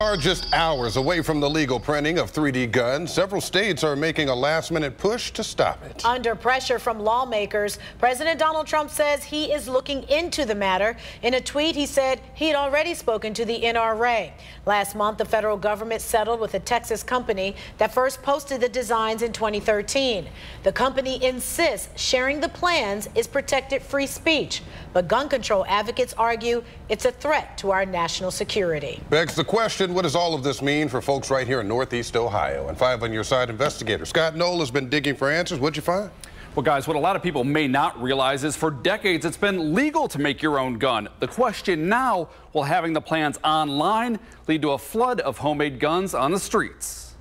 Are just hours away from the legal printing of 3D guns. Several states are making a last-minute push to stop it. Under pressure from lawmakers, President Donald Trump says he is looking into the matter. In a tweet, he said he had already spoken to the NRA. Last month, the federal government settled with a Texas company that first posted the designs in 2013. The company insists sharing the plans is protected free speech, but gun control advocates argue it's a threat to our national security. Begs the question, what does all of this mean for folks right here in Northeast Ohio? And 5 on your side investigator Scott Knoll has been digging for answers. What'd you find? Well, guys, what a lot of people may not realize is for decades it's been legal to make your own gun. The question now, will having the plans online lead to a flood of homemade guns on the streets?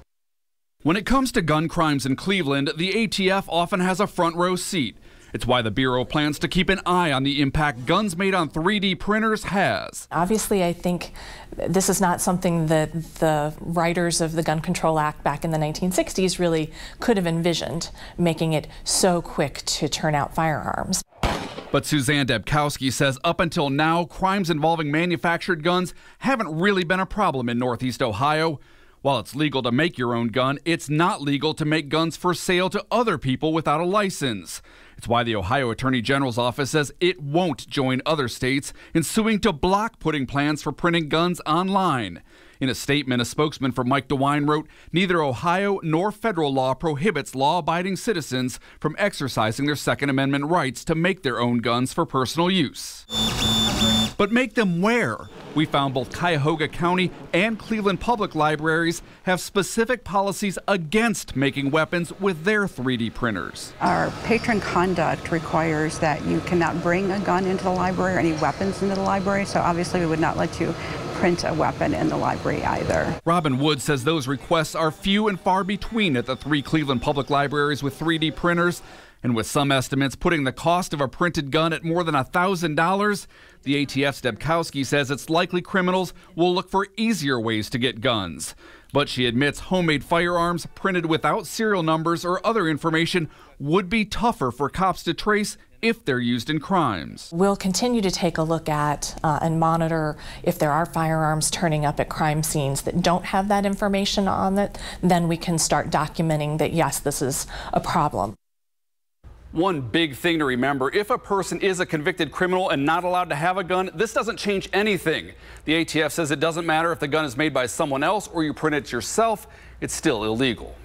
When it comes to gun crimes in Cleveland, the ATF often has a front row seat. It's why the Bureau plans to keep an eye on the impact guns made on 3D printers has. Obviously, I think this is not something that the writers of the Gun Control Act back in the 1960s really could have envisioned, making it so quick to turn out firearms. But Suzanne Debkowski says up until now, crimes involving manufactured guns haven't really been a problem in Northeast Ohio. While it's legal to make your own gun, it's not legal to make guns for sale to other people without a license. It's why the Ohio Attorney General's office says it won't join other states in suing to block putting plans for printing guns online. In a statement, a spokesman for Mike DeWine wrote, "Neither Ohio nor federal law prohibits law-abiding citizens from exercising their Second Amendment rights to make their own guns for personal use." But make them where? We found both Cuyahoga County and Cleveland Public Libraries have specific policies against making weapons with their 3D printers. Our patron conduct requires that you cannot bring a gun into the library or any weapons into the library, so obviously we would not let you print a weapon in the library either. Robin Wood says those requests are few and far between at the 3 Cleveland Public Libraries with 3D printers. And with some estimates putting the cost of a printed gun at more than $1,000, the ATF's Debkowski says it's likely criminals will look for easier ways to get guns. But she admits homemade firearms printed without serial numbers or other information would be tougher for cops to trace if they're used in crimes. We'll continue to take a look at and monitor if there are firearms turning up at crime scenes that don't have that information on it. Then we can start documenting that, yes, this is a problem. One big thing to remember, if a person is a convicted criminal and not allowed to have a gun, this doesn't change anything. The ATF says it doesn't matter if the gun is made by someone else or you print it yourself, it's still illegal.